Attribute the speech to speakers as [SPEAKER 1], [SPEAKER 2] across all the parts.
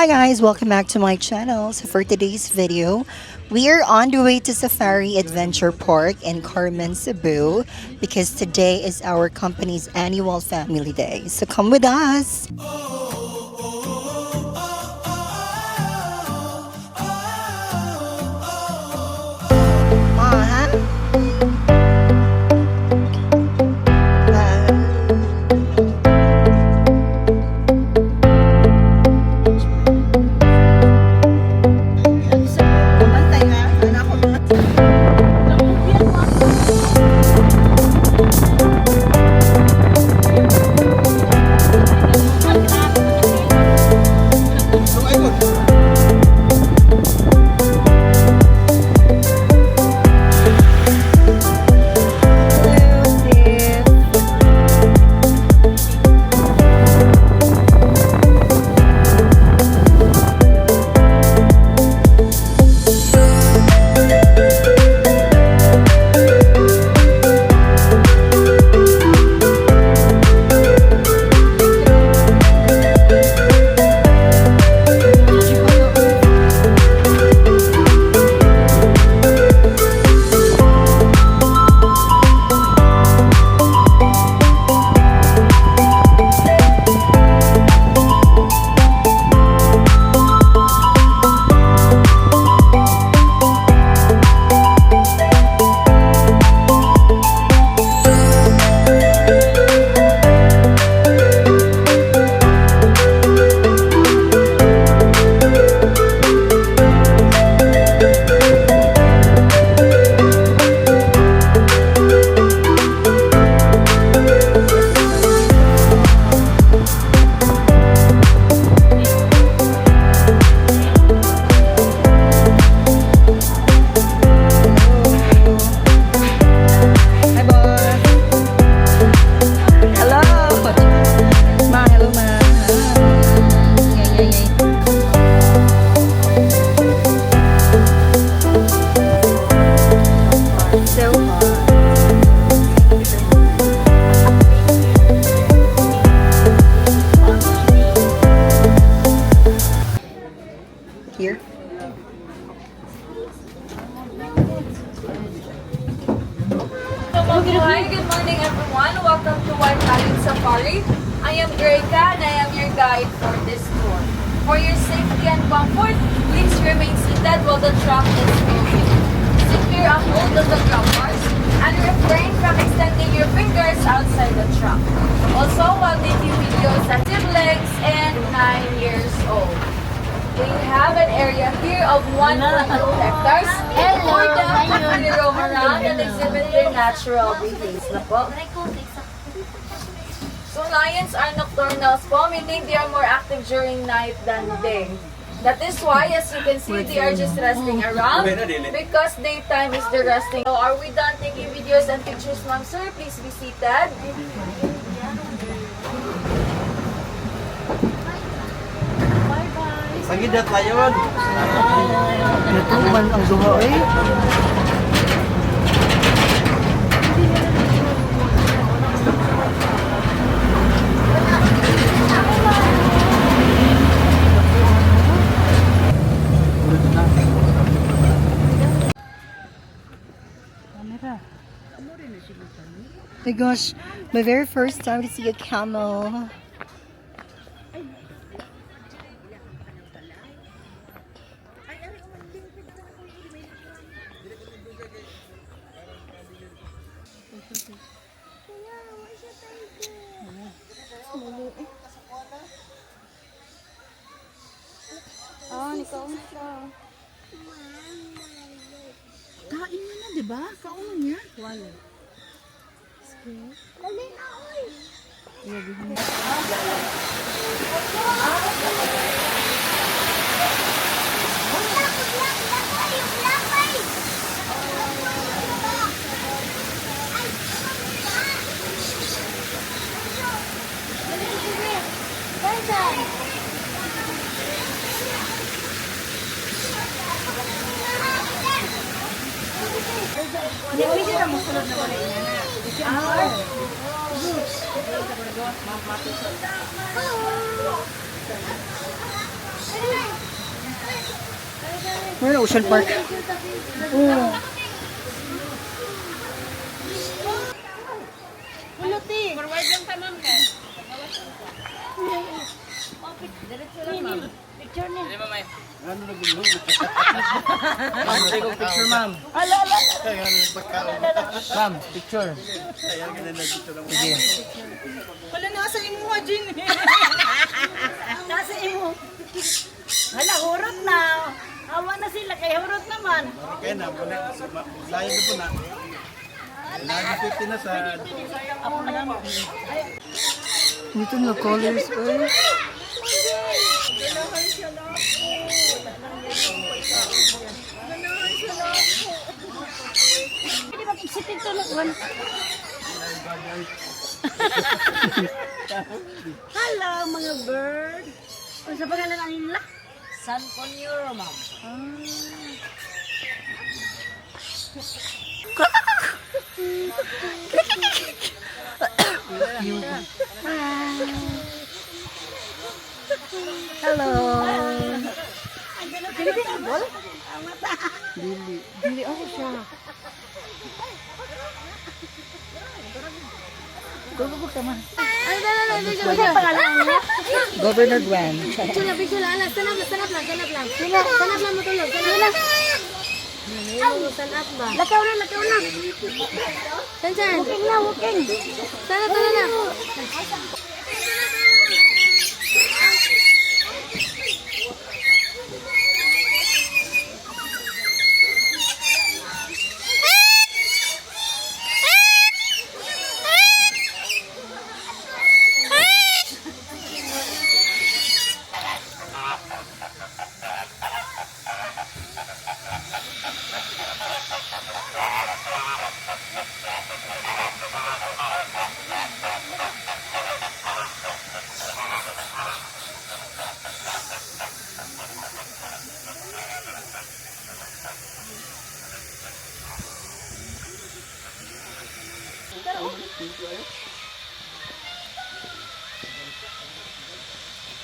[SPEAKER 1] Hi guys, welcome back to my channel. So for today's video, we are on the way to Safari Adventure Park in Carmen, Cebu because today is our company's annual family day. So come with us. Here.
[SPEAKER 2] Hi, good morning everyone. Welcome to White Island Safari. I am Grega and I am your guide for this tour. For your safety and comfort, please remain seated while the truck is moving. Secure a hold of the truck bars and refrain from extending your fingers outside the truck. Also, while taking videos at siblings and 9 years old. We have an area here of 1.2 hectares for them to really roam around and exhibit their natural behaviors. So lions are nocturnals po, meaning they are more active during night than day. That is why, as you can see, they are just resting around because daytime is the resting. So are we done taking videos and pictures, ma'am, sir? Please be seated.
[SPEAKER 3] Pagidat layon.
[SPEAKER 1] Ito man ang duha eh. My gosh, my very first time to see a camel.
[SPEAKER 4] Kain mo na, di ba? Kaon niya. Wala.
[SPEAKER 5] Dali na, oy!
[SPEAKER 4] Hindi ko siya musulod na wala niya na.
[SPEAKER 1] Where Ocean Park? Oh.Uluti.
[SPEAKER 2] Forward lang ka, ma'am.
[SPEAKER 4] Diretso lang, ma'am. Picture niya.
[SPEAKER 3] Ma'am, take a picture, ma'am.
[SPEAKER 4] Ala.
[SPEAKER 3] Ma'am, picture. Sige.
[SPEAKER 4] Wala, nasa imo nga, Jin. Nasa imo. Hala, hurot na. Awa na sila, kay hurot naman.
[SPEAKER 5] Kaya na, layo na po na. Nag-50 na sa...
[SPEAKER 4] Ako na lang.
[SPEAKER 1] Dito na colors, eh.
[SPEAKER 4] Hindi mag-excited to lang. Hello, mga bird. Kung sa pangalan ang nila? San Conuro, ma'am.
[SPEAKER 1] Hello.
[SPEAKER 4] Bol?
[SPEAKER 1] Dili ako siya.
[SPEAKER 4] Gugugug ka man. Ay, ano ang pangalan niya?
[SPEAKER 1] Governor Gwen.
[SPEAKER 4] Picture lang. Stand up lang. Stand up lang matulog. Stand up ba? Lakaw na. San? Walking. Tara na.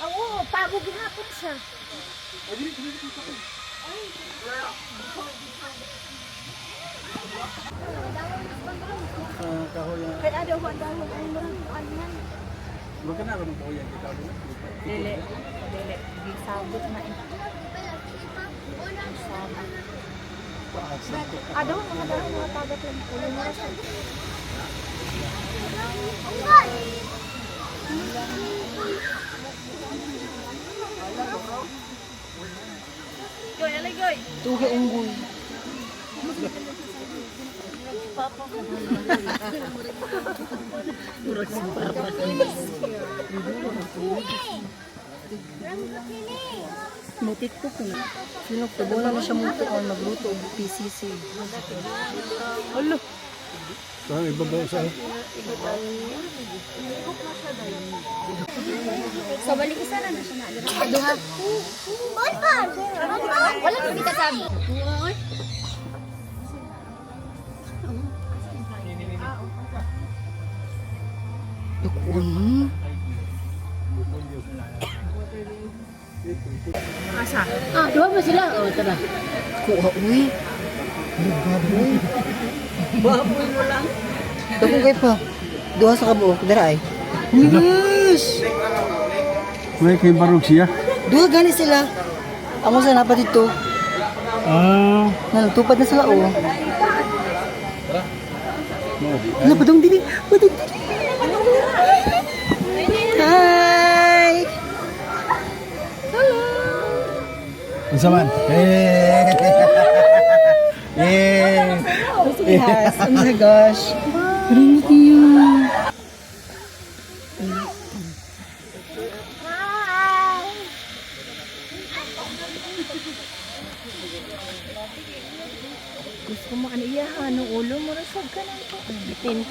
[SPEAKER 4] Oo, pagod hapon siya.
[SPEAKER 5] Kahoy.
[SPEAKER 4] Kaya ada ko dahon ay marang anyan.
[SPEAKER 5] Huwag ka na rin kahoy yan.
[SPEAKER 4] Dili. Gisabot na eh. Ada ko mga dahon mga tagat lang. Ulo mo ra siya. Goy, alay goy.
[SPEAKER 1] Tugi unggoy. Mutik-tuk na. Sino tubulan na siya mutuan magluto og PCC. Hello.
[SPEAKER 5] Parang ibabaw sa...
[SPEAKER 4] So balik isa na siya na. Duha. Wala ko kita sabi.
[SPEAKER 1] Dukun.
[SPEAKER 4] Dua ba sila? Oh, tara.
[SPEAKER 1] Kuha uy. Baboy.
[SPEAKER 4] Baboy mo lang.
[SPEAKER 1] Dukun kay pa. Duha sa kabuok dara ay. Yes.
[SPEAKER 5] May kay barog siya?
[SPEAKER 1] Duha gani sila. Amo sa napat dito. Nalutupad na sila oh. Ano padong dili? Padong dili. Hi.
[SPEAKER 5] Isa man.
[SPEAKER 1] Yes. Oh my gosh. Thank you.
[SPEAKER 4] Gusto mo ano iya ano ulo mo rasag ka lang ko. Bitin.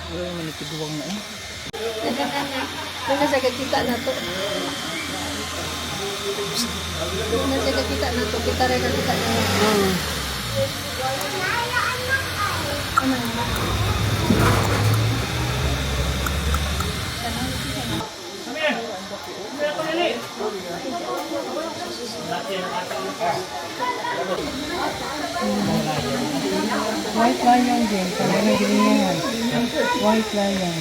[SPEAKER 1] Uy, manitiguwang na eh.
[SPEAKER 4] Kung nasa kita na to. Kung nasa kita na to, kita rin kita na.
[SPEAKER 3] White lion din. Kaya may ganyan. White lion.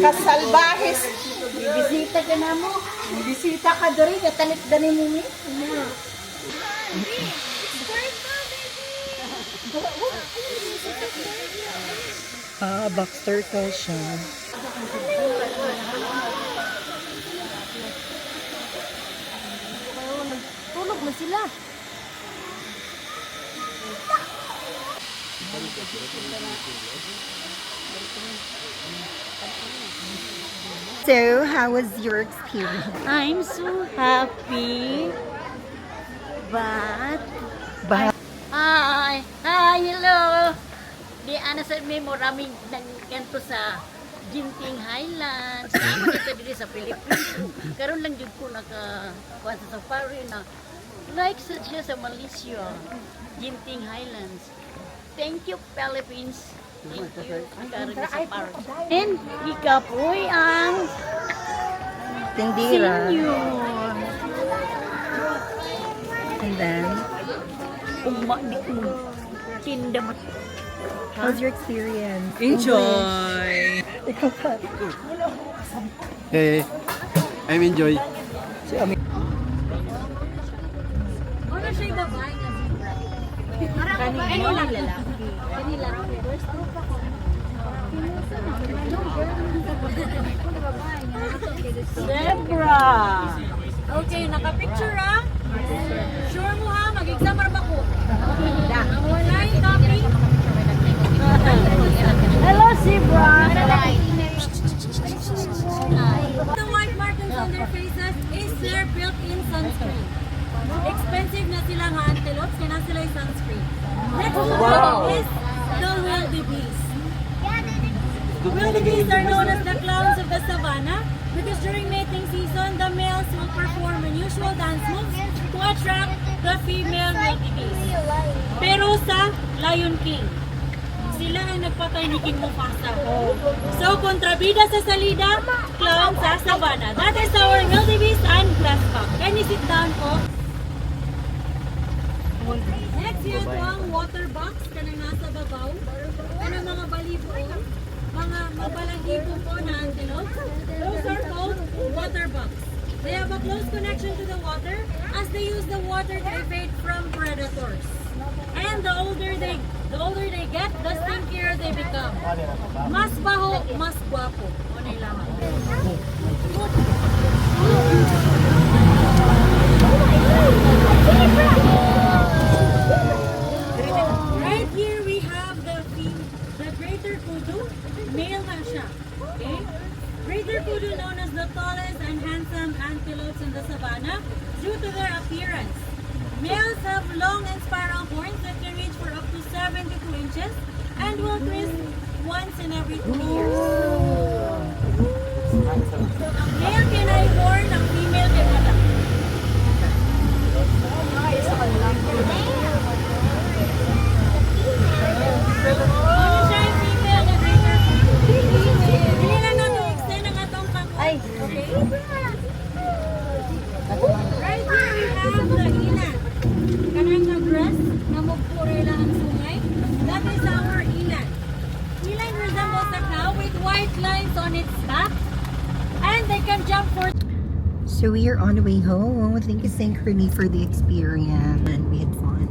[SPEAKER 4] Kasalbahes. Bibisita ka na mo. Bibisita ka doon. Katanit dani mo ni.
[SPEAKER 1] Box turtle siya.
[SPEAKER 4] Tulog mo sila.
[SPEAKER 1] So, how was your experience?
[SPEAKER 4] I'm so happy. But
[SPEAKER 1] But,
[SPEAKER 4] hi, hello. Di ana sa may maraming nagkanto sa Ginting Highlands. Ako dito dito sa Philippines. Karon lang jud ko naka kuan sa safari na like siya sa Malaysia. Ginting Highlands. Thank you Philippines. Thank you. Karon sa safari. And ikapoy ang
[SPEAKER 1] tindira.
[SPEAKER 4] senior.
[SPEAKER 1] And then,
[SPEAKER 4] Di ko tinda mat.
[SPEAKER 1] how's your experience?
[SPEAKER 3] Enjoy!
[SPEAKER 1] Ikaw pa.
[SPEAKER 5] Hey, I'm enjoy.
[SPEAKER 1] Si Ami.
[SPEAKER 4] Ano siya babae nga zebra? Ano lang lalaki? Kanila raw. Zebra! Okay, naka-picture ah? Sure mo ha? Mag-exam ba ko? Ang walay topic? Hello, zebra!
[SPEAKER 2] The white markings on their faces is their built-in sunscreen. Expensive na sila nga antelopes, kaya na sila yung sunscreen. Next is the wildebeest. Wildebeest are known as the clowns of the savannah because during mating season, the males will perform unusual dance moves to attract the female wildebeest. Pero sa Lion King, sila ang nagpatay ni King Mufasa. So, kontrabida sa salida, clown sa savannah. That is our wildebeest and glasscock. Can you sit down po? Next, yun po ang water box kanang nasa babaw. Kanang mga baliboon, mga mabalanggibo po na antelopes. Those are called water bucks. They have a close connection to the water as they use the water to evade from predators. And the older they get, the stinkier they become. Mas baho, mas guwapo. O nailaman. Right here we have the greater kudu. Male na siya. Okay? Greater kudu known as the tallest and handsome antelopes in the savannah due to their appearance. Males have long and spiral horns that can reach for up to 72 inches and will twist once in every 2 years. So, ang male can ay horn, ang female can wala. Ano siya yung female na greater kudu? Hindi lang natin extend ang atong pangkot. Okay? Right here we have the inan. Kanang na-dress na magpuri lang ang sungay. That is our ilan. Ilan resembles a cow with white lines on its back. And they can jump for...
[SPEAKER 1] So we are on the way home. Thank you, Synchrony, for the experience. And we had fun.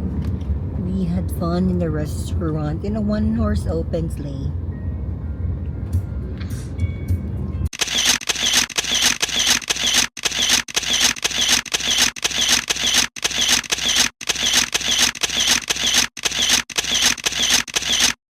[SPEAKER 1] We had fun in the restaurant in a one-horse open sleigh.